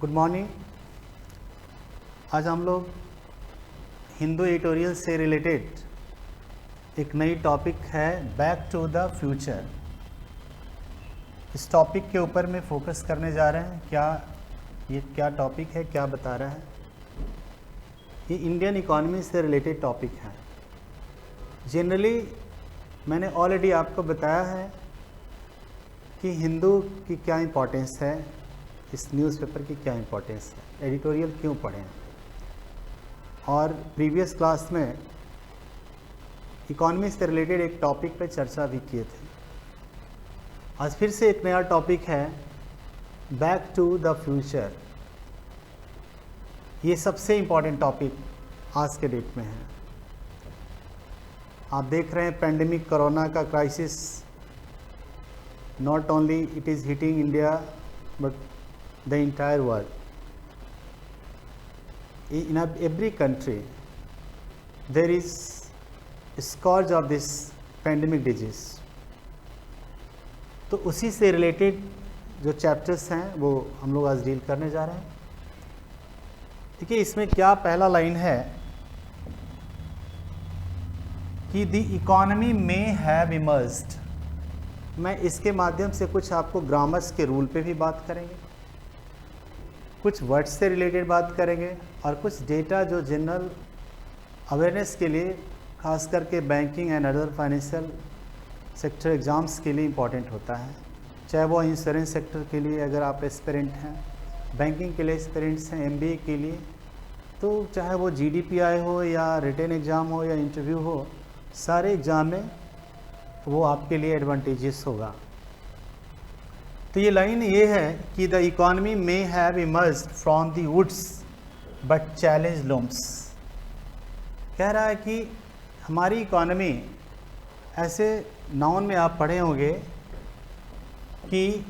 Good morning. आज हम लोग हिंदू एडिटोरियल से रिलेटेड एक नई टॉपिक है बैक टू द फ्यूचर। इस टॉपिक के ऊपर में फोकस करने जा रहे हैं। ये क्या टॉपिक है, क्या बता रहा है? ये इंडियन इकॉनमी से रिलेटेड टॉपिक है। जनरली मैंने ऑलरेडी आपको बताया है कि हिंदू की क्या इम्पोर्टेंस है, इस न्यूज़पेपर की क्या इम्पोर्टेंस है, एडिटोरियल क्यों पढ़ें। और प्रीवियस क्लास में इकॉनमी से रिलेटेड एक टॉपिक पे चर्चा भी किए थे। आज फिर से एक नया टॉपिक है बैक टू द फ्यूचर। ये सबसे इम्पॉर्टेंट टॉपिक आज के डेट में है। आप देख रहे हैं पेंडेमिक कोरोना का crisis, not only it is hitting India but the entire world. In every country there is a scourge of this pandemic disease। तो उसी से रिलेटेड जो चैप्टर्स हैं वो हम लोग आज डील करने जा रहे हैं। देखिए इसमें क्या पहला लाइन है कि the economy may have emerged. मैं इसके माध्यम से कुछ आपको ग्रामर्स के रूल पे भी बात करेंगे, कुछ वर्ड्स से रिलेटेड बात करेंगे और कुछ डेटा जो जनरल अवेयरनेस के लिए खास करके banking and other financial sector exams के लिए इम्पॉर्टेंट होता है। चाहे वो इंश्योरेंस सेक्टर के लिए अगर आप एस्पिरेंट हैं, बैंकिंग के लिए एस्पिरेंट्स हैं, एमबीए के लिए, तो चाहे वो जीडीपीआई हो या रिटन एग्ज़ाम हो या इंटरव्यू हो, सारे एग्ज़ाम में वो आपके लिए एडवांटेजेस होगा। तो ये लाइन ये है कि the economy may have emerged from the woods but challenge looms. कह रहा है कि हमारी इकॉनमी, ऐसे नाउन में आप पढ़े होंगे कि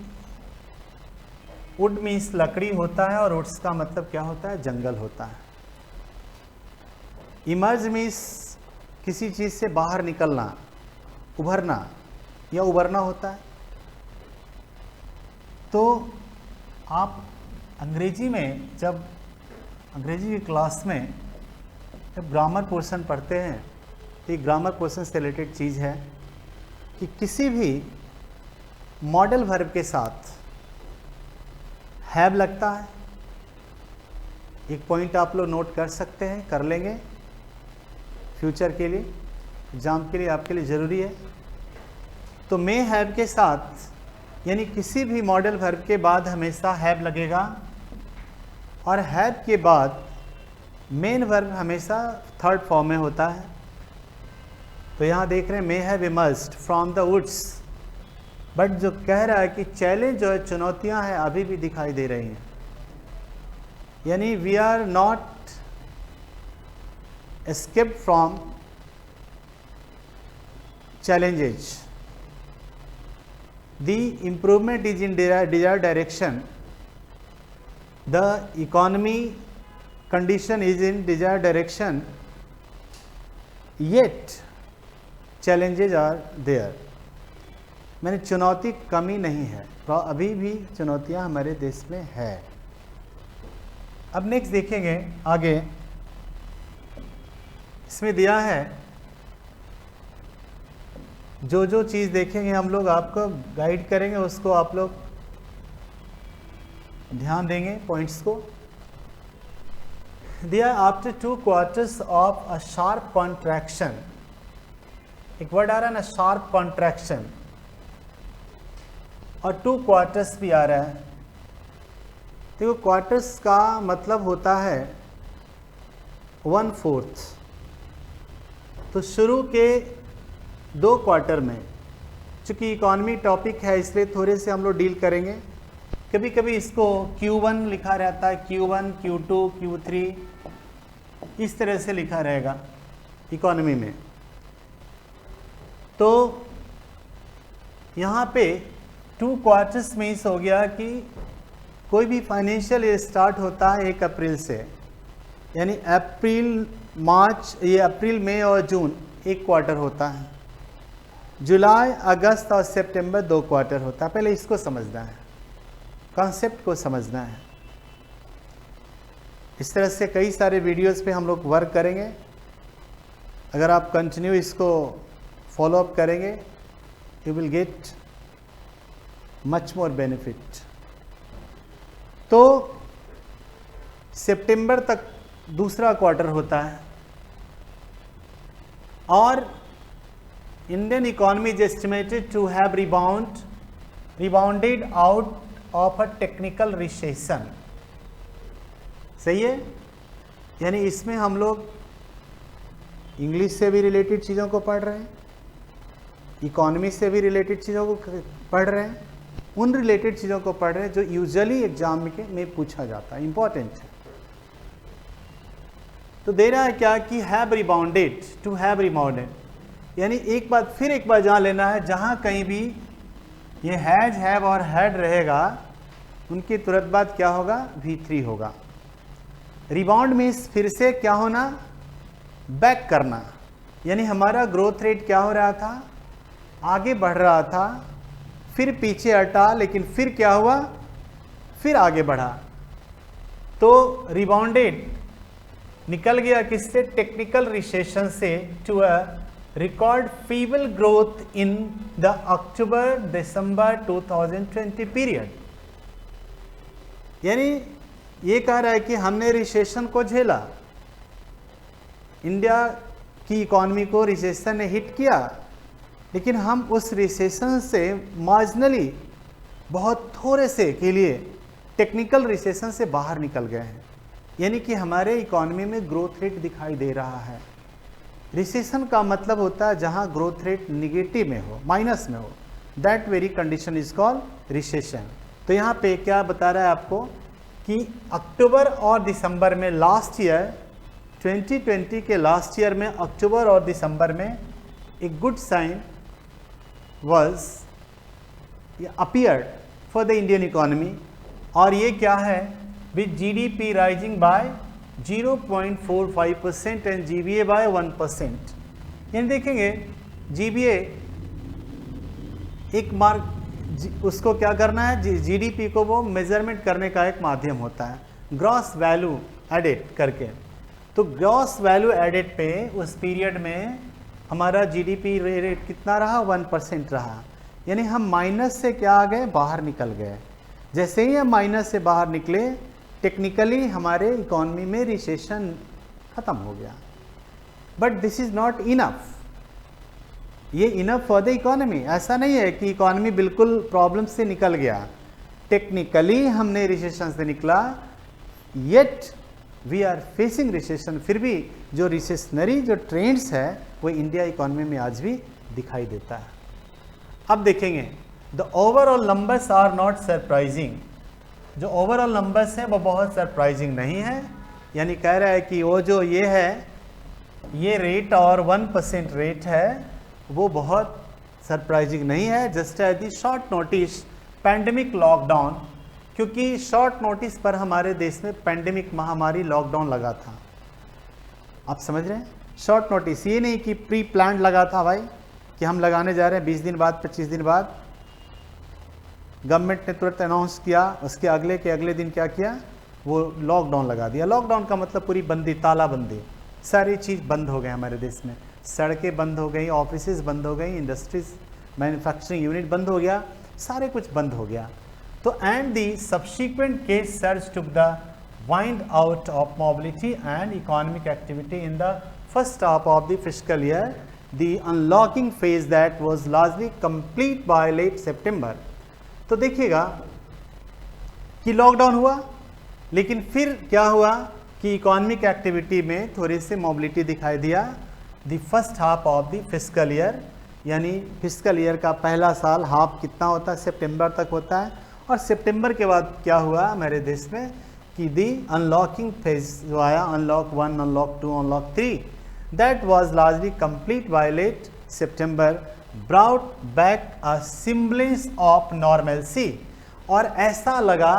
वुड मीन्स लकड़ी होता है और वुड्स का मतलब क्या होता है, जंगल होता है। इमर्ज मीन्स किसी चीज़ से बाहर निकलना, उभरना या उभरना होता है। तो आप अंग्रेजी में जब अंग्रेजी की क्लास में जब ग्रामर पोर्शन पढ़ते हैं तो ये ग्रामर पोर्शन से रिलेटेड चीज़ है कि किसी भी मॉडल वर्ब के साथ हैव लगता है। एक पॉइंट आप लोग नोट कर सकते हैं, कर लेंगे, फ्यूचर के लिए, एग्जाम के लिए आपके लिए ज़रूरी है। तो मे हैव के साथ यानी किसी भी मॉडल वर्ब के बाद हमेशा हैव लगेगा और हैव के बाद मेन वर्ब हमेशा थर्ड फॉर्म में होता है। तो यहाँ देख रहे हैं may have emerged from the woods, but जो कह रहा है कि चैलेंज और चुनौतियाँ हैं अभी भी दिखाई दे रही हैं। यानी we are not escaped from challenges। The improvement is in desired direction, the economy condition is in desired direction, yet challenges are there। मैंने चुनौती कमी नहीं है, तो अभी भी चुनौतियां हमारे देश में है। अब नेक्स्ट देखेंगे आगे, इसमें दिया है जो जो चीज़ देखेंगे हम लोग आपको गाइड करेंगे, उसको आप लोग ध्यान देंगे पॉइंट्स को। दिया after 2 quarters of a sharp contraction, एक वर्ड आ रहा है ना, शार्प कॉन्ट्रैक्शन, और 2 क्वार्टर्स भी आ रहा है। देखो क्वार्टर्स का मतलब होता है 1/4। तो शुरू के 2 क्वार्टर में, चूँकि इकॉनमी टॉपिक है इसलिए थोड़े से हम लोग डील करेंगे। कभी कभी इसको Q1 लिखा रहता है, Q1, Q2, Q3, इस तरह से लिखा रहेगा इकॉनमी में। तो यहाँ पे 2 क्वार्टर्स मीन्स हो गया कि कोई भी फाइनेंशियल ईयर स्टार्ट होता है 1 अप्रैल से, यानी अप्रैल, मार्च, ये अप्रैल, मई और जून 1 क्वार्टर होता है। जुलाई, अगस्त और सितंबर 2 क्वार्टर होता है। पहले इसको समझना है, कॉन्सेप्ट को समझना है। इस तरह से कई सारे वीडियोस पे हम लोग वर्क करेंगे। अगर आप कंटिन्यू इसको फॉलो अप करेंगे, you will get much more benefit. तो सितंबर तक दूसरा क्वार्टर होता है और Indian economy is estimated to have rebounded out of a technical recession. सही है, यानी इसमें हम लोग इंग्लिश से भी रिलेटेड चीज़ों को पढ़ रहे हैं, इकोनॉमी से भी रिलेटेड चीज़ों को पढ़ रहे हैं, उन रिलेटेड चीज़ों को पढ़ रहे हैं जो यूजुअली एग्जाम में पूछा जाता है, इंपॉर्टेंट है। तो दे रहा है क्या कि have rebounded, to have rebounded, यानी एक बार जहाँ लेना है, जहाँ कहीं भी ये हैज, हैव और हैड रहेगा उनकी तुरंत बाद क्या होगा, V3 होगा। रिबाउंड मीन्स फिर से क्या होना, बैक करना, यानी हमारा ग्रोथ रेट क्या हो रहा था, आगे बढ़ रहा था, फिर पीछे हटा, लेकिन फिर क्या हुआ, फिर आगे बढ़ा। तो रिबाउंडेड निकल गया किससे, टेक्निकल रिसेशन से, to a record feeble growth in the October December 2020 period. यानी ये कह रहा है कि हमने रिसेशन को झेला, इंडिया की इकॉनमी को रिसेशन ने हिट किया, लेकिन हम उस रिसेशन से मार्जिनली बहुत थोड़े से के लिए टेक्निकल रिसेशन से बाहर निकल गए हैं, यानी कि हमारे इकॉनमी में ग्रोथ रेट दिखाई दे रहा है। रिसेशन का मतलब होता है जहां ग्रोथ रेट निगेटिव में हो, माइनस में हो, that very condition is called recession. तो यहाँ पे क्या बता रहा है आपको कि अक्टूबर और दिसंबर में लास्ट ईयर 2020 के लास्ट ईयर में अक्टूबर और दिसंबर में एक good sign was appeared for the Indian economy, और ये क्या है, with GDP rising by 0.45% and GVA by 1%। यानी देखेंगे GVA एक मार्क, उसको क्या करना है, GDP को वो मेजरमेंट करने का एक माध्यम होता है, ग्रॉस वैल्यू एडेड करके। तो ग्रॉस वैल्यू एडेड पे उस पीरियड में हमारा जीडीपी रेट कितना रहा, 1% रहा, यानी हम माइनस से क्या आ गए, बाहर निकल गए। जैसे ही हम माइनस से बाहर निकले, टेक्निकली हमारे इकॉनमी में रिसेशन खत्म हो गया। But this is not enough, ये इनफ फॉर द इकॉनमी ऐसा नहीं है कि इकॉनमी बिल्कुल प्रॉब्लम से निकल गया। टेक्निकली हमने रिसेशन से निकला, yet we are facing recession. फिर भी जो रिसेशनरी जो ट्रेंड्स है वो इंडिया इकॉनमी में आज भी दिखाई देता है। अब देखेंगे the overall numbers are not surprising. जो ओवरऑल नंबर्स हैं वो बहुत सरप्राइजिंग नहीं है, यानी कह रहा है कि वो जो ये है, ये रेट और 1% रेट है वो बहुत सरप्राइजिंग नहीं है। Just as the short notice pandemic lockdown, क्योंकि शॉर्ट नोटिस पर हमारे देश में पैंडेमिक महामारी लॉकडाउन लगा था। आप समझ रहे हैं, शॉर्ट नोटिस, ये नहीं कि प्री प्लान लगा था भाई कि हम लगाने जा रहे हैं 20 दिन बाद 25 दिन बाद। गवर्नमेंट ने तुरंत अनाउंस किया, उसके अगले के अगले दिन क्या किया, वो लॉकडाउन लगा दिया। लॉकडाउन का मतलब पूरी बंदी, तालाबंदी, सारी चीज़ बंद हो गए हमारे देश में। सड़कें बंद हो गई, ऑफिसेज बंद हो गई, इंडस्ट्रीज मैन्युफैक्चरिंग यूनिट बंद हो गया, सारे कुछ बंद हो गया। तो and the subsequent case surge took the wind out of mobility and economic activity in the first half of the fiscal year, the unlocking phase that was largely complete by late September। तो देखिएगा कि lockdown हुआ, लेकिन फिर क्या हुआ कि economic activity में थोड़ी सी मोबिलिटी दिखाई दिया। The first half of the fiscal year, यानी फिस्कल ईयर का पहला साल, हाफ कितना होता है, सितंबर तक होता है। और सितंबर के बाद क्या हुआ हमारे देश में कि दी अनलॉकिंग फेज जो आया, unlock 1, unlock 2, unlock 3, that was largely complete by late September, brought back a semblance of normalcy. और ऐसा लगा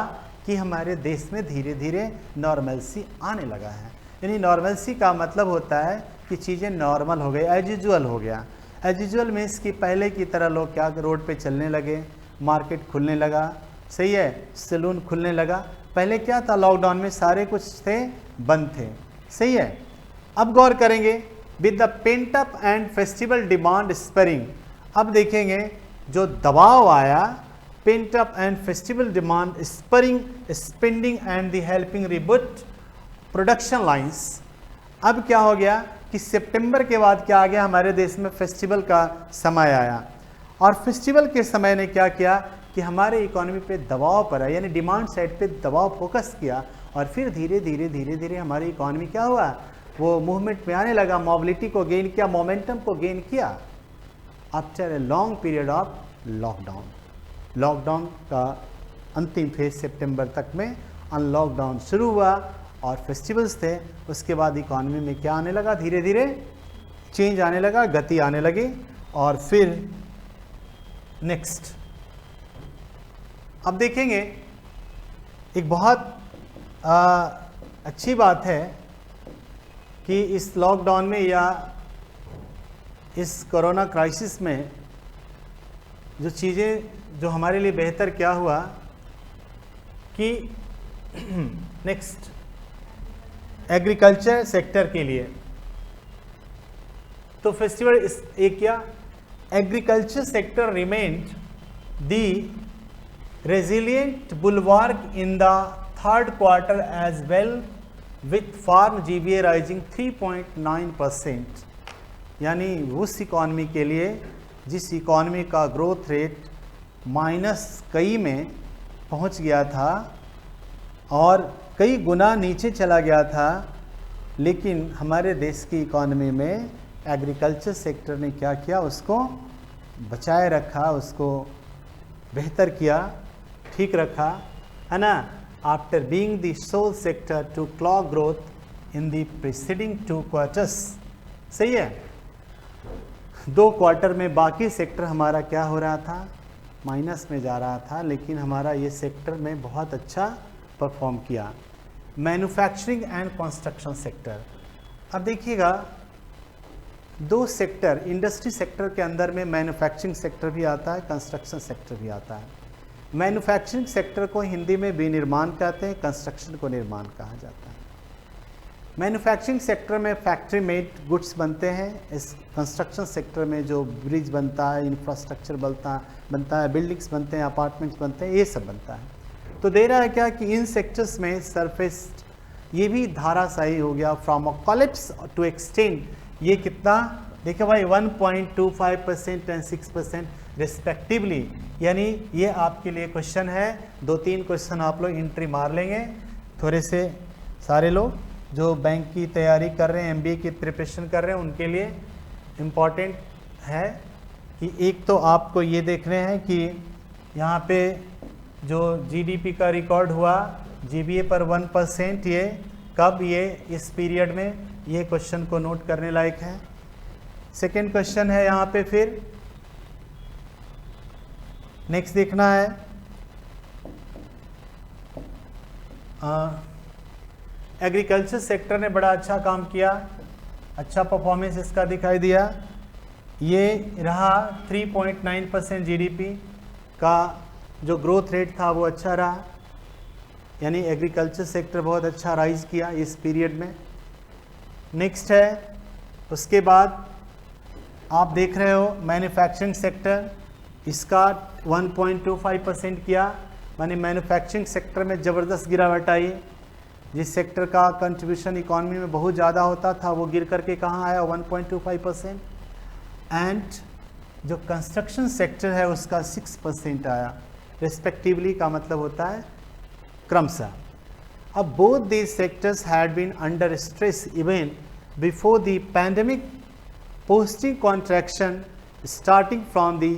कि हमारे देश में धीरे धीरे नॉर्मलसी आने लगा है। यानी नॉर्मलसी का मतलब होता है कि चीज़ें नॉर्मल हो गई, एज यूजुअल हो गया। एज यूजुअल मीन्स कि पहले की तरह लोग क्या रोड पे चलने लगे, मार्केट खुलने लगा, सही है, सैलून खुलने लगा। पहले क्या था, लॉकडाउन में सारे कुछ थे बंद थे। सही है। अब गौर करेंगे with the pent up and festival demand spurring. अब देखेंगे जो दबाव आया, pent up and festival demand spurring spending and the helping reboot production lines. अब क्या हो गया कि सितंबर के बाद क्या आ गया, हमारे देश में फेस्टिवल का समय आया, और फेस्टिवल के समय ने क्या किया कि हमारे इकोनॉमी पे दबाव पड़ा, यानी डिमांड साइड पे दबाव फोकस किया, और फिर धीरे धीरे धीरे धीरे हमारी इकोनॉमी क्या हुआ, वो मूवमेंट में आने लगा, मोबिलिटी को गेन किया, मोमेंटम को गेन किया after a long period of lockdown. Lockdown का अंतिम फेज सितंबर तक में अनलॉकडाउन शुरू हुआ और फेस्टिवल्स थे, उसके बाद इकोनॉमी में क्या आने लगा, धीरे धीरे चेंज आने लगा, गति आने लगी। और फिर नेक्स्ट अब देखेंगे एक बहुत अच्छी बात है कि इस लॉकडाउन में या इस कोरोना क्राइसिस में जो चीज़ें जो हमारे लिए बेहतर क्या हुआ कि नेक्स्ट एग्रीकल्चर सेक्टर के लिए तो फेस्टिवल एक क्या, agriculture sector remained the resilient bulwark in the third quarter as well, with farm GVA rising 3.9%। यानी उस इकॉनमी के लिए जिस इकॉनमी का ग्रोथ रेट माइनस कई में पहुंच गया था और कई गुना नीचे चला गया था, लेकिन हमारे देश की इकॉनमी में एग्रीकल्चर सेक्टर ने क्या किया, उसको बचाए रखा, उसको बेहतर किया, ठीक रखा, है ना। After being the sole sector to clock growth in the preceding 2 quarters. सही है। 2 क्वार्टर में बाकी सेक्टर हमारा क्या हो रहा था, माइनस में जा रहा था, लेकिन हमारा ये सेक्टर में बहुत अच्छा परफॉर्म किया। मैन्युफैक्चरिंग एंड कंस्ट्रक्शन सेक्टर, अब देखिएगा 2 सेक्टर, इंडस्ट्री सेक्टर के अंदर में मैन्युफैक्चरिंग सेक्टर भी आता है, कंस्ट्रक्शन सेक्टर भी आता है। मैन्युफैक्चरिंग सेक्टर को हिंदी में विनिर्माण कहते हैं, कंस्ट्रक्शन को निर्माण कहा जाता है। मैन्युफैक्चरिंग सेक्टर में फैक्ट्री मेड गुड्स बनते हैं, इस कंस्ट्रक्शन सेक्टर में जो ब्रिज बनता है, इंफ्रास्ट्रक्चर बनता है, बिल्डिंग्स बनते हैं, अपार्टमेंट्स बनते हैं, ये सब बनता है। तो दे रहा है क्या कि इन सेक्टर्स में सरफेस ये भी धाराशायी हो गया, from a collapse to extend. ये कितना देखिए भाई 1.25% एंड 6% रिस्पेक्टिवली। यानी ये आपके लिए क्वेश्चन है, 2-3 क्वेश्चन आप लोग एंट्री मार लेंगे। थोड़े से सारे लोग जो बैंक की तैयारी कर रहे हैं, MBA की प्रिपरेशन कर रहे हैं, उनके लिए इम्पॉर्टेंट है कि एक तो आपको ये देख रहे हैं कि यहाँ पे जो GDP का रिकॉर्ड हुआ GBA पर 1%, ये कब, ये इस पीरियड में, ये क्वेश्चन को नोट करने लायक है। सेकेंड क्वेश्चन है यहाँ पे, फिर नेक्स्ट देखना है एग्रीकल्चर सेक्टर ने बड़ा अच्छा काम किया, अच्छा परफॉर्मेंस इसका दिखाई दिया। ये रहा 3.9% GDP का जो ग्रोथ रेट था वो अच्छा रहा, यानी एग्रीकल्चर सेक्टर बहुत अच्छा राइज किया इस पीरियड में। नेक्स्ट है, उसके बाद आप देख रहे हो मैन्युफैक्चरिंग सेक्टर, इसका 1.25% किया, माने मैन्युफैक्चरिंग सेक्टर में ज़बरदस्त गिरावट आई। जिस सेक्टर का कंट्रीब्यूशन इकॉनमी में बहुत ज़्यादा होता था वो गिर करके कहाँ आया, 1.25%। एंड जो कंस्ट्रक्शन सेक्टर है उसका 6% आया, रिस्पेक्टिवली का मतलब होता है क्रमशः। अब both these sectors had been under stress even before the pandemic, posting contraction starting from the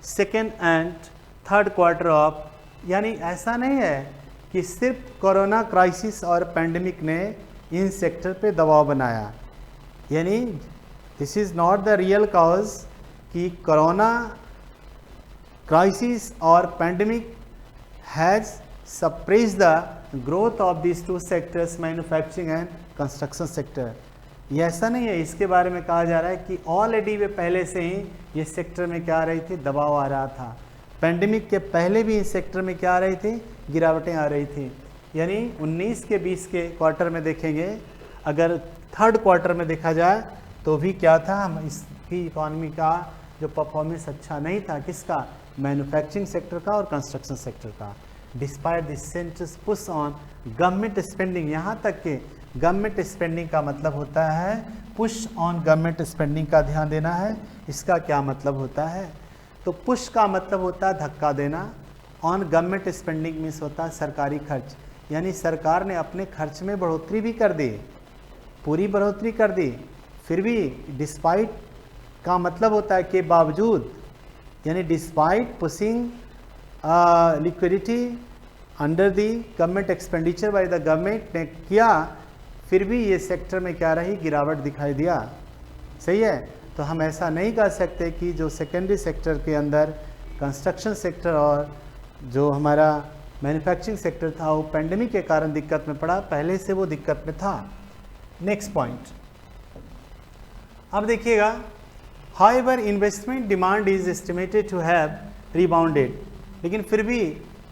second and third quarter of। यानी ऐसा नहीं है कि सिर्फ कोरोना क्राइसिस और पैंडेमिक ने इन सेक्टर पे दबाव बनाया, यानी this is not the real cause कि कोरोना क्राइसिस और pandemic has suppressed the growth of this 2 sectors, manufacturing and construction sector. ये ऐसा नहीं है, इसके बारे में कहा जा रहा है कि ऑलरेडी वे पहले से ही ये सेक्टर में क्या आ रही थी, दबाव आ रहा था। पैंडेमिक के पहले भी इस सेक्टर में क्या आ रही थी, गिरावटें आ रही थी। यानी 19 के 20 के क्वार्टर में देखेंगे, अगर थर्ड क्वार्टर में देखा जाए तो भी क्या था, हम इसकी इकॉनमी का जो परफॉर्मेंस अच्छा नहीं था, किसका, मैन्युफैक्चरिंग सेक्टर का और कंस्ट्रक्शन सेक्टर का। Despite this centres push on government spending, यहाँ तक कि गवर्नमेंट स्पेंडिंग का मतलब होता है पुश ऑन गवर्नमेंट स्पेंडिंग का ध्यान देना है। इसका क्या मतलब होता है, तो पुश का मतलब होता है धक्का देना, ऑन गवर्नमेंट स्पेंडिंग मीन्स होता है सरकारी खर्च, यानी सरकार ने अपने खर्च में बढ़ोतरी भी कर दी, पूरी बढ़ोतरी कर दी, फिर भी डिस्पाइट का मतलब होता है के बावजूद, यानी despite pushing liquidity under the government expenditure by the government ने किया, फिर भी ये सेक्टर में क्या रही, गिरावट दिखाई दिया। सही है, तो हम ऐसा नहीं कह सकते कि जो सेकेंडरी सेक्टर के अंदर कंस्ट्रक्शन सेक्टर और जो हमारा मैन्युफैक्चरिंग सेक्टर था वो पेंडेमिक के कारण दिक्कत में पड़ा, पहले से वो दिक्कत में था। नेक्स्ट पॉइंट, अब देखिएगा, however investment demand is estimated to have rebounded, लेकिन फिर भी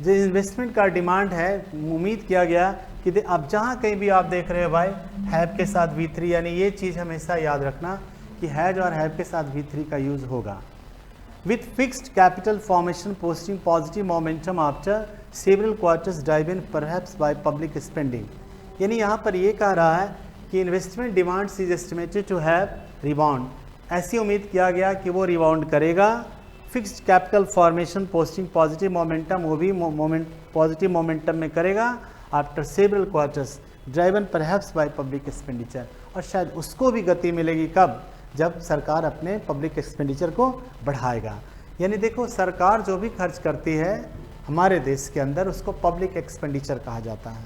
जो इन्वेस्टमेंट का डिमांड है, उम्मीद किया गया कि अब जहाँ कहीं भी आप देख रहे हो भाई हैव के साथ V3, यानी ये चीज़ हमेशा याद रखना कि हैज और हैव के साथ V3 का यूज़ होगा। With fixed capital formation posting positive momentum after several quarters driven perhaps by public spending, यानी यहाँ पर ये कह रहा है कि investment demands is estimated to have rebound, ऐसी उम्मीद किया गया कि वो रिबाउंड करेगा। Fixed capital formation posting positive momentum, वो भी पॉजिटिव मोमेंटम में करेगा after several quarters driven perhaps by public expenditure, और शायद उसको भी गति मिलेगी कब, जब सरकार अपने पब्लिक एक्सपेंडिचर को बढ़ाएगा। यानी देखो, सरकार जो भी खर्च करती है हमारे देश के अंदर उसको पब्लिक एक्सपेंडिचर कहा जाता है।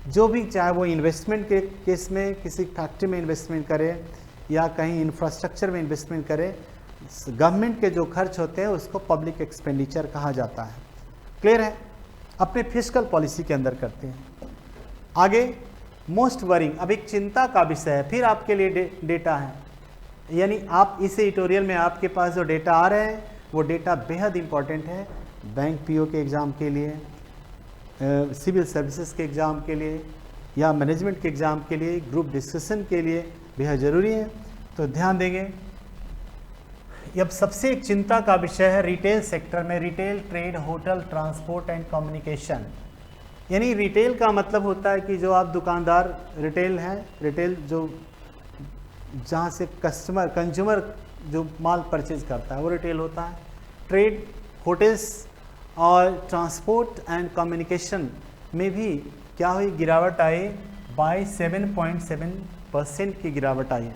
जो भी, चाहे वो इन्वेस्टमेंट के केस में किसी फैक्ट्री में इन्वेस्टमेंट करे या कहीं इंफ्रास्ट्रक्चर में इन्वेस्टमेंट करे, गवर्नमेंट के जो खर्च होते हैं उसको पब्लिक एक्सपेंडिचर कहा जाता है। क्लियर है, अपने फिस्कल पॉलिसी के अंदर करते हैं। आगे मोस्ट वरिंग, अब एक चिंता का विषय है, फिर आपके लिए डेटा है, यानी आप इस एडिटोरियल में आपके पास जो डेटा आ रहे हैं वो डेटा बेहद इंपॉर्टेंट है, बैंक पीओ के एग्ज़ाम के लिए, सिविल सर्विसेज के एग्ज़ाम के लिए या मैनेजमेंट के एग्ज़ाम के लिए, ग्रुप डिस्कशन के लिए बेहद ज़रूरी है, तो ध्यान देंगे। अब सबसे एक चिंता का विषय है रिटेल सेक्टर में, retail, trade, hotel, transport and communication. यानी रिटेल का मतलब होता है कि जो आप दुकानदार रिटेल हैं, रिटेल जो जहाँ से कंज्यूमर जो माल परचेज करता है वो रिटेल होता है। ट्रेड, होटल्स और ट्रांसपोर्ट एंड कम्युनिकेशन में भी क्या हुई, गिरावट आई, बाय 7.7% की गिरावट आई।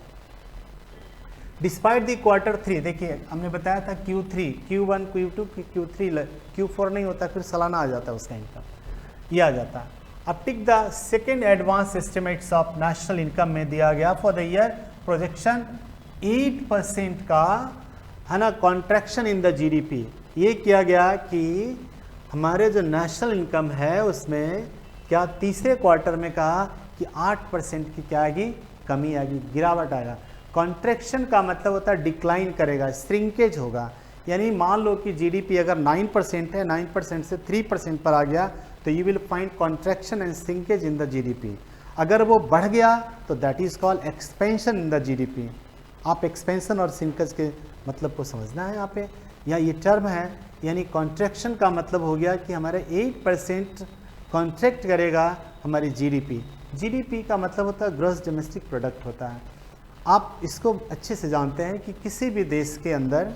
डिस्पाइट दी Q3, देखिए हमने बताया था Q3, Q1, Q2, Q3, Q4 नहीं होता, फिर सालाना आ जाता है उसका इनकम, ये आ जाता है। अब tick the second advance estimates of national income में दिया गया फॉर द ईयर प्रोजेक्शन 8% का है ना कॉन्ट्रैक्शन इन द GDP। ये किया गया कि हमारे जो नेशनल इनकम है उसमें क्या तीसरे क्वार्टर में कहा कि 8% की क्या आएगी, कमी आएगी, गिरावट आएगा। कॉन्ट्रैक्शन का मतलब होता है डिक्लाइन करेगा, श्रिंकेज होगा, यानी मान लो कि GDP अगर 9% है, 9% से 3% पर आ गया तो you will find contraction and shrinkage in the GDP। अगर वो बढ़ गया तो that is called expansion in the GDP। आप एक्सपेंशन और श्रिंकेज के मतलब को समझना है यहाँ पे, या ये टर्म है, यानी कॉन्ट्रैक्शन का मतलब हो गया कि हमारे 8% कॉन्ट्रैक्ट करेगा हमारी GDP का मतलब होता है ग्रॉस डोमेस्टिक प्रोडक्ट होता है। आप इसको अच्छे से जानते हैं कि किसी भी देश के अंदर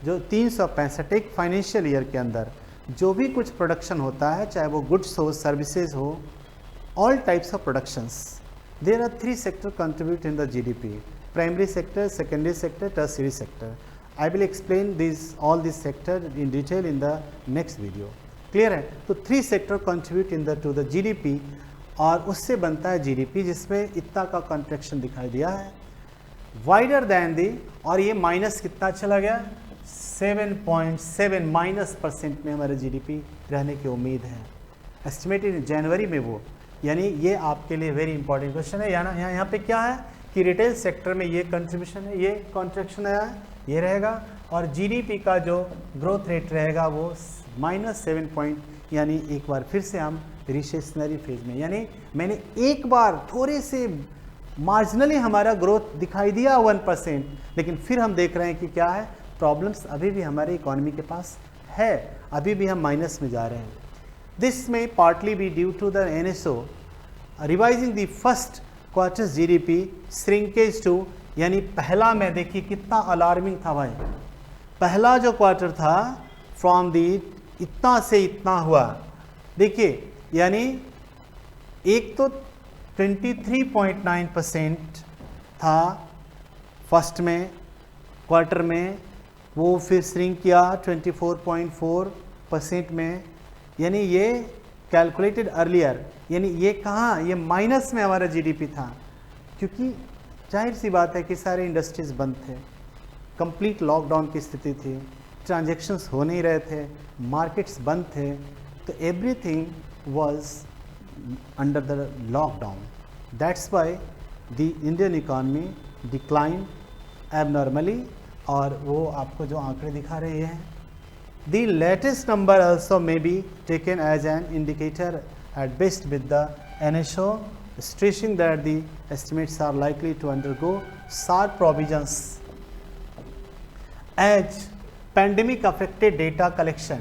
जो 365 एक फाइनेंशियल ईयर के अंदर जो भी कुछ प्रोडक्शन होता है, चाहे वो गुड्स हो, सर्विसेज हो, all types of productions, there are 3 sector contribute in the GDP, primary sector, secondary sector, tertiary sector. I will explain all this sector in detail in the next video. Clear है, तो 3 sector contribute to the GDP और उससे बनता है GDP, जिसमें इतना का contraction दिखाई दिया है वाइडर दैन दी, और ये माइनस कितना चला गया, 7.7 -% में हमारे GDP रहने की उम्मीद है, एस्टिमेटेड जनवरी में वो। यानी ये आपके लिए वेरी इंपॉर्टेंट क्वेश्चन है। यहाँ पे क्या है कि रिटेल सेक्टर में ये कंट्रीब्यूशन है, ये कॉन्ट्रैक्शन आया है, ये रहेगा, और GDP का जो ग्रोथ रेट रहेगा वो -7 पॉइंट, यानी एक बार फिर से हम रिसेशनरी फेज में, यानी मैंने एक बार थोड़े से मार्जिनली हमारा ग्रोथ दिखाई दिया 1%, लेकिन फिर हम देख रहे हैं कि क्या है, प्रॉब्लम्स अभी भी हमारे इकोनॉमी के पास है, अभी भी हम माइनस में जा रहे हैं. This may partly be due to the NSO revising the first quarter GDP shrinkage too, यानी पहला में देखिए कितना अलार्मिंग था भाई, पहला जो क्वार्टर था फ्रॉम दी इतना से इतना हुआ, देखिए यानी एक तो 23.9% था फर्स्ट में क्वार्टर में, वो फिर श्रिंक किया 24.4% में, यानी ये कैलकुलेटेड अर्लियर, यानी ये कहाँ, ये माइनस में हमारा GDP था, क्योंकि जाहिर सी बात है कि सारे इंडस्ट्रीज बंद थे, कंप्लीट लॉकडाउन की स्थिति थी, ट्रांजैक्शंस हो नहीं रहे थे, मार्केट्स बंद थे, तो everything was under the lockdown. That's why the Indian economy decline abnormally, और वो आपको जो आंकड़े दिखा रहे हैं, the latest number also may be taken as an indicator at best with the NSO stressing that the estimates are likely to undergo sharp provisions as pandemic affected data collection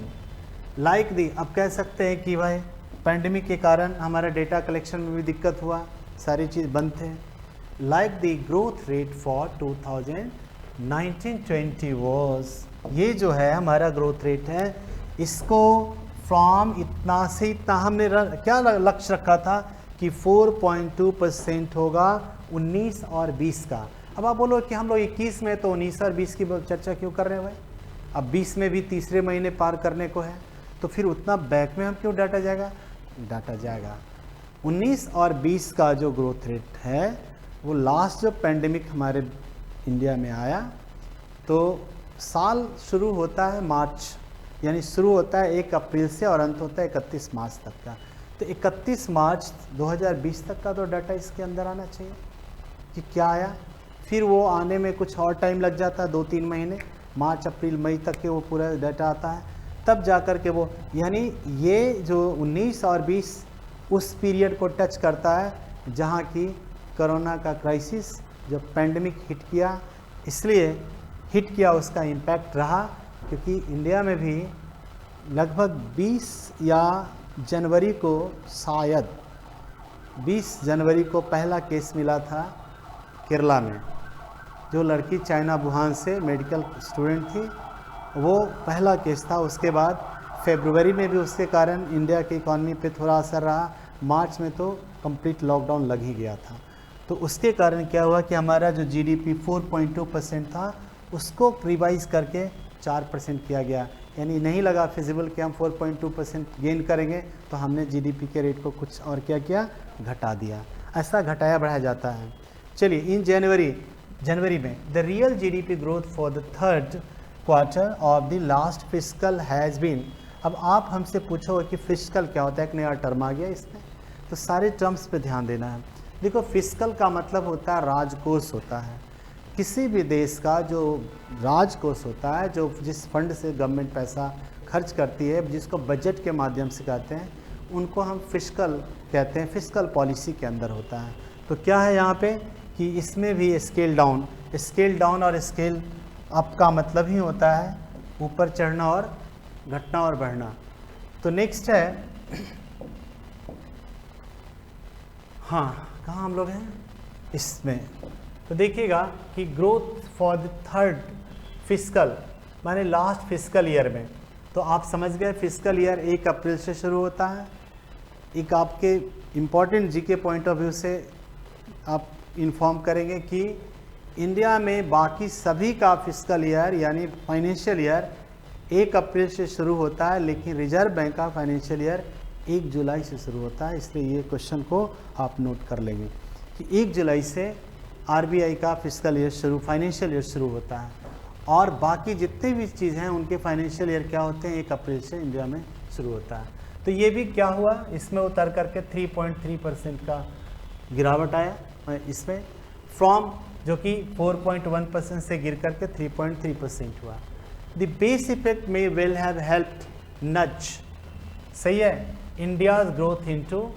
like the, अब कह सकते हैं कि भाई pandemic के कारण हमारा data collection में भी दिक्कत हुआ, सारी चीज़ बंद थे, like the growth rate for 2019-20 was, ये जो है हमारा ग्रोथ रेट है, इसको फ्रॉम इतना से इतना हमने क्या लक्ष्य रखा था कि 4.2% होगा 19 और 20 का. अब आप बोलो कि हम लोग 21 में तो 19 और 20 की चर्चा क्यों कर रहे हैं भाई, अब 20 में भी तीसरे महीने पार करने को है, तो फिर उतना बैक में हम क्यों डाटा जाएगा, 19 और 20 का जो ग्रोथ रेट है वो लास्ट जो पैंडेमिक हमारे इंडिया में आया, तो साल शुरू होता है मार्च, यानी शुरू होता है 1 अप्रैल से और अंत होता है 31 मार्च तक का, तो 31 मार्च 2020 तक का तो डाटा इसके अंदर आना चाहिए कि क्या आया, फिर वो आने में कुछ और टाइम लग जाता है, 2-3 महीने, मार्च अप्रैल मई तक के वो पूरा डाटा आता है, तब जा कर के वो, यानी ये जो 19 और 20 उस पीरियड को टच करता है जहाँ की कोरोना का क्राइसिस जब पैंडमिक हिट किया, इसलिए हिट किया, उसका इम्पैक्ट रहा, क्योंकि इंडिया में भी लगभग 20 या जनवरी को, शायद 20 जनवरी को पहला केस मिला था केरला में, जो लड़की चाइना वुहान से मेडिकल स्टूडेंट थी, वो पहला केस था. उसके बाद फरवरी में भी उसके कारण इंडिया की इकॉनमी पे थोड़ा असर रहा, मार्च में तो कंप्लीट लॉकडाउन लग ही गया था, तो उसके कारण क्या हुआ कि हमारा जो GDP 4.2% था उसको रिवाइज करके 4% किया गया, यानी नहीं लगा फिजिबल कि हम 4.2% गेन करेंगे, तो हमने GDP के रेट को कुछ और क्या किया, घटा दिया, ऐसा घटाया बढ़ाया जाता है. चलिए, इन जनवरी में the real GDP growth for the third quarter of the last fiscal has been. अब आप हमसे पूछोगे कि फिस्कल क्या होता है, एक नया टर्म आ गया इसमें, तो सारे टर्म्स पे ध्यान देना है. देखो, फिस्कल का मतलब होता है राजकोष होता है, किसी भी देश का जो राजकोष होता है, जो जिस फंड से गवर्नमेंट पैसा खर्च करती है, जिसको बजट के माध्यम से कहते हैं, उनको हम फिस्कल कहते हैं, फिस्कल पॉलिसी के अंदर होता है. तो क्या है यहाँ पे कि इसमें भी स्केल डाउन और स्केल अप का मतलब ही होता है ऊपर चढ़ना और घटना और बढ़ना. तो नेक्स्ट है, हाँ, कहाँ हम लोग हैं इसमें, तो देखिएगा कि growth for the third fiscal माने लास्ट फिस्कल ईयर में, तो आप समझ गए फिस्कल ईयर 1 अप्रैल से शुरू होता है. एक आपके important GK point of view से आप इन्फॉर्म करेंगे कि इंडिया में बाकी सभी का फिस्कल ईयर यानी फाइनेंशियल ईयर 1 अप्रैल से शुरू होता है, लेकिन रिजर्व बैंक का फाइनेंशियल ईयर 1 जुलाई से शुरू होता है. इसलिए ये क्वेश्चन को आप नोट कर लेंगे कि 1 जुलाई से RBI का फिस्कल ईयर फाइनेंशियल ईयर शुरू होता है, और बाकी जितने भी चीज़ हैं उनके फाइनेंशियल ईयर क्या होते हैं, 1 अप्रैल से इंडिया में शुरू होता है. तो ये भी क्या हुआ, इसमें उतर करके 3.3% का गिरावट आया इसमें, फ्रॉम जो कि 4.1% से गिर करके 3.3% हुआ. द बेस इफेक्ट में विल हैव हेल्प्ड नच, सही है, India's growth into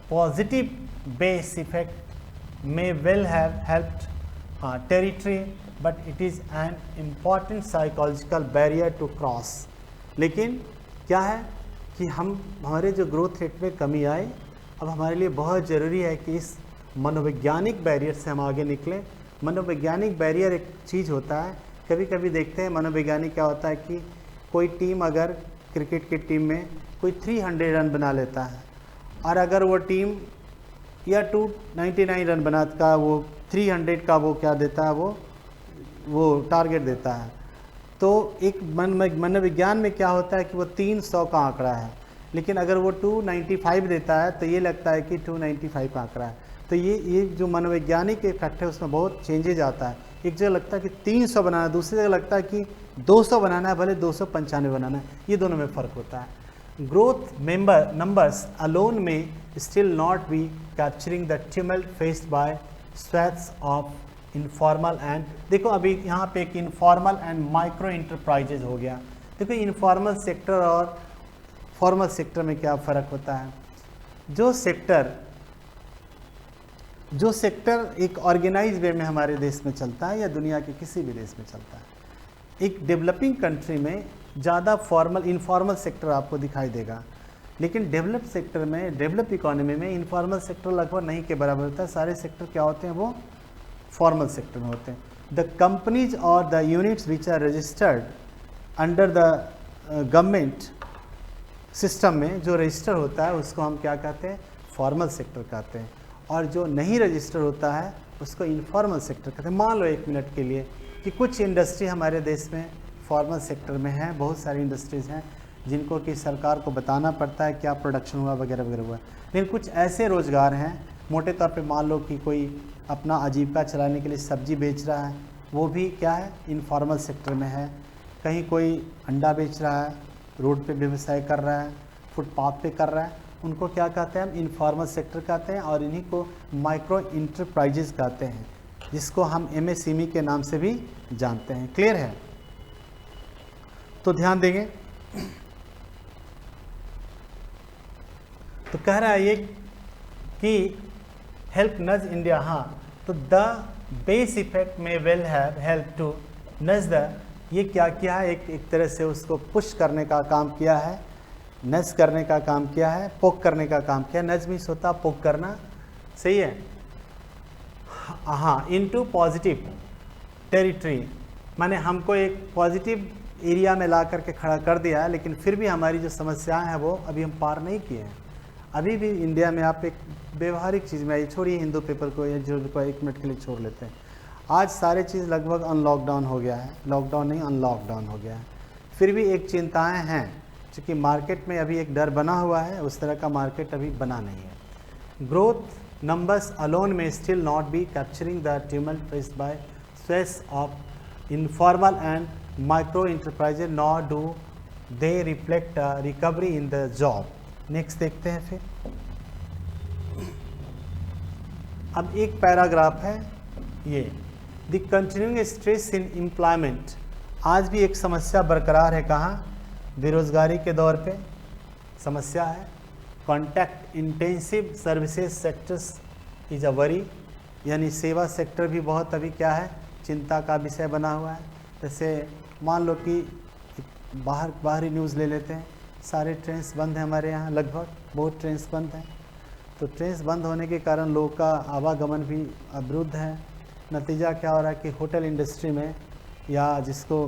positive base effect may well have helped territory, but it is an important psychological barrier to cross. लेकिन क्या है कि हमारे जो ग्रोथ रेट में कमी आए, अब हमारे लिए बहुत ज़रूरी है कि इस मनोवैज्ञानिक बैरियर से हम आगे निकलें। मनोवैज्ञानिक बैरियर एक चीज़ होता है, कभी कभी देखते हैं मनोवैज्ञानिक क्या होता है कि कोई टीम अगर क्रिकेट की टीम में कोई 300 रन बना लेता है और अगर वो टीम या 299 रन बनाता, वो 300 का वो क्या देता है, वो टारगेट देता है, तो एक मनोविज्ञान में क्या होता है कि वो 300 का आंकड़ा है, लेकिन अगर वो 295 देता है तो ये लगता है कि 295 का आंकड़ा है। तो ये जो मनोवैज्ञानिक इफेक्ट है उसमें बहुत चेंजेज आता है। एक जगह लगता है कि 300 बनाना है, दूसरी जगह लगता है कि 200 बनाना है, भले 295 बनाना है, ये दोनों में फ़र्क होता है। Growth numbers alone may still not be capturing the tumult faced by swathes of informal and, देखो अभी यहाँ पे एक इनफॉर्मल एंड माइक्रो इंटरप्राइजेज हो गया। देखो इनफॉर्मल सेक्टर और फॉर्मल सेक्टर में क्या फ़र्क होता है। जो सेक्टर एक ऑर्गेनाइज वे में हमारे देश में चलता है या दुनिया के किसी भी देश में चलता है, एक डेवलपिंग कंट्री में ज़्यादा फॉर्मल इनफॉर्मल सेक्टर आपको दिखाई देगा, लेकिन डेवलप सेक्टर में, डेवलप इकोनॉमी में इनफॉर्मल सेक्टर लगभग नहीं के बराबर होता है। सारे सेक्टर क्या होते हैं, वो फॉर्मल सेक्टर में होते हैं। द कंपनीज और the units which are registered under the government system में जो रजिस्टर होता है उसको हम क्या कहते हैं, फॉर्मल सेक्टर कहते हैं, और जो नहीं रजिस्टर होता है उसको इनफॉर्मल सेक्टर कहते हैं। मान लो एक मिनट के लिए कि कुछ इंडस्ट्री हमारे देश में फॉर्मल सेक्टर में है, बहुत सारी इंडस्ट्रीज़ हैं जिनको कि सरकार को बताना पड़ता है क्या प्रोडक्शन हुआ वगैरह वगैरह हुआ, लेकिन कुछ ऐसे रोज़गार हैं, मोटे तौर पे मान लो कि कोई अपना आजीविका चलाने के लिए सब्जी बेच रहा है, वो भी क्या है, इनफॉर्मल सेक्टर में है। कहीं कोई अंडा बेच रहा है, रोड पे व्यवसाय कर रहा है, फुटपाथ पे कर रहा है, उनको क्या कहते हैं, हम इनफॉर्मल सेक्टर कहते हैं, और इन्हीं को माइक्रो इंटरप्राइजेज कहते हैं, जिसको हम MSME के नाम से भी जानते हैं। क्लियर है? तो ध्यान देंगे। तो कह रहा है ये कि हेल्प नज इंडिया, हाँ, तो द बेस इफेक्ट में वेल हैव हेल्प टू नज द, ये क्या किया है, एक तरह से उसको पुश करने का काम किया है, नज करने का काम किया है, पोक करने का काम किया। नज मीन्स होता पोक करना, सही है, हाँ, इनटू पॉजिटिव टेरिटरी, माने हमको एक पॉजिटिव एरिया में ला करके खड़ा कर दिया है, लेकिन फिर भी हमारी जो समस्याएं हैं वो अभी हम पार नहीं किए हैं। अभी भी इंडिया में आप एक व्यवहारिक चीज़ में, छोड़िए हिंदू पेपर को या जो को एक मिनट के लिए छोड़ लेते हैं, आज सारे चीज़ लगभग अनलॉकडाउन हो गया है, लॉकडाउन नहीं अनलॉकडाउन हो गया है, फिर भी एक चिंताएं हैं, क्योंकि मार्केट में अभी एक डर बना हुआ है, उस तरह का मार्केट अभी बना नहीं है। Growth numbers alone may still not be capturing the tumult faced bye stress of informal and micro enterprises, nor do they reflect recovery in the job. Next देखते हैं फिर। अब एक पैराग्राफ है ये, the continuing stress in employment, आज भी एक समस्या बरकरार है, कहाँ, बेरोजगारी के दौर पे समस्या है। Contact intensive services sectors is a worry, यानी सेवा सेक्टर भी बहुत अभी क्या है, चिंता का विषय बना हुआ है। जैसे मान लो कि बाहरी न्यूज़ ले लेते हैं, सारे ट्रेन्स बंद हैं हमारे यहाँ, लगभग बहुत ट्रेन्स बंद हैं, तो ट्रेन्स बंद होने के कारण लोगों का आवागमन भी अवरुद्ध है। नतीजा क्या हो रहा है कि होटल इंडस्ट्री में या जिसको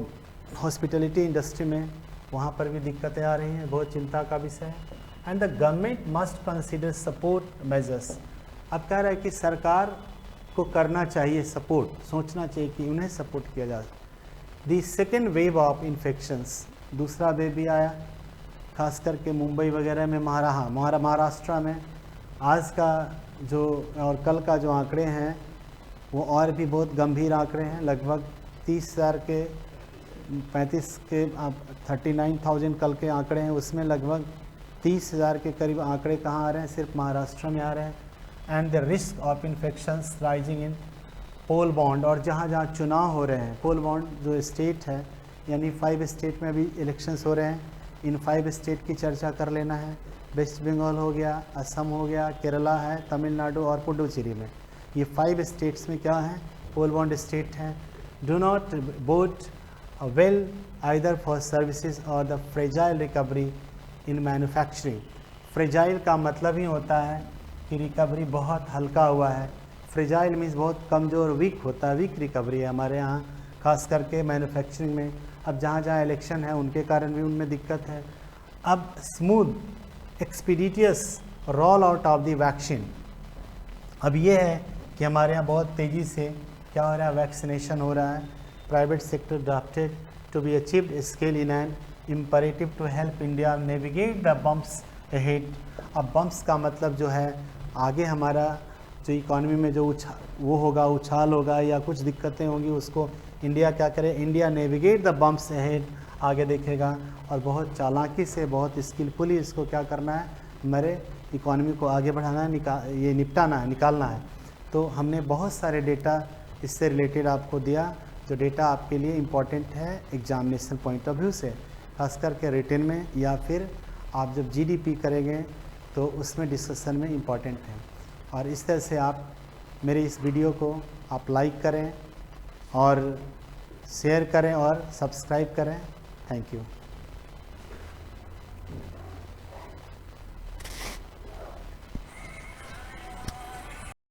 हॉस्पिटलिटी इंडस्ट्री में, वहाँ पर भी दिक्कतें आ रही हैं, बहुत चिंता का विषय है। And the government must consider support measures, अब कह रहा है कि सरकार को करना चाहिए सपोर्ट, सोचना चाहिए कि उन्हें सपोर्ट किया जाए। The second wave of infections, दूसरा वेव भी आया, खास करके मुंबई वगैरह में, महाराष्ट्र में आज का जो और कल का जो आंकड़े हैं वो और भी बहुत गंभीर आंकड़े हैं। लगभग 30,000 के 39,000 कल के आंकड़े हैं, उसमें लगभग 30,000 के करीब आंकड़े कहाँ आ रहे हैं, सिर्फ महाराष्ट्र में आ रहे हैं। And the risk of infections rising in पोल बॉन्ड, और जहाँ जहाँ चुनाव हो रहे हैं, पोल बॉन्ड जो स्टेट है, यानी 5 स्टेट में अभी इलेक्शंस हो रहे हैं, इन 5 स्टेट की चर्चा कर लेना है। वेस्ट बंगाल हो गया, असम हो गया, केरला है, तमिलनाडु और पुडुचेरी में, ये 5 स्टेट्स में क्या है, पोल बॉन्ड स्टेट हैं। Do not bode well either for services और the fragile recovery in manufacturing. Fragile का मतलब ही होता है कि रिकवरी बहुत हल्का हुआ है। फ्रेजाइल मीन्स बहुत कमज़ोर, वीक होता है, वीक रिकवरी है हमारे यहाँ, खास करके मैन्युफैक्चरिंग में। अब जहाँ जहाँ इलेक्शन है उनके कारण भी उनमें दिक्कत है। अब smooth expeditious roll out of the vaccine. अब ये है कि हमारे यहाँ बहुत तेज़ी से क्या हो रहा है, वैक्सीनेशन हो रहा है। Private sector drafted to be achieved scale in an imperative to help India navigate the bumps ahead. अब बम्प्स का मतलब जो है आगे हमारा जो इकॉनमी में जो उछाल होगा या कुछ दिक्कतें होंगी, उसको इंडिया क्या करे, India navigate the bumps ahead, आगे देखेगा और बहुत चालाकी से, बहुत स्किलफुली इसको क्या करना है, हमारे इकॉनमी को आगे बढ़ाना है, ये निपटाना है, निकालना है। तो हमने बहुत सारे डेटा इससे रिलेटेड आपको दिया, जो डेटा आपके लिए इम्पॉर्टेंट है एग्जामिनेशन पॉइंट ऑफ व्यू से, खास करके रिटन में या फिर आप जब जीडीपी करेंगे तो उसमें डिस्कशन में इम्पॉर्टेंट है। और इस तरह से आप मेरे इस वीडियो को आप लाइक करें और शेयर करें और सब्सक्राइब करें। Thank you.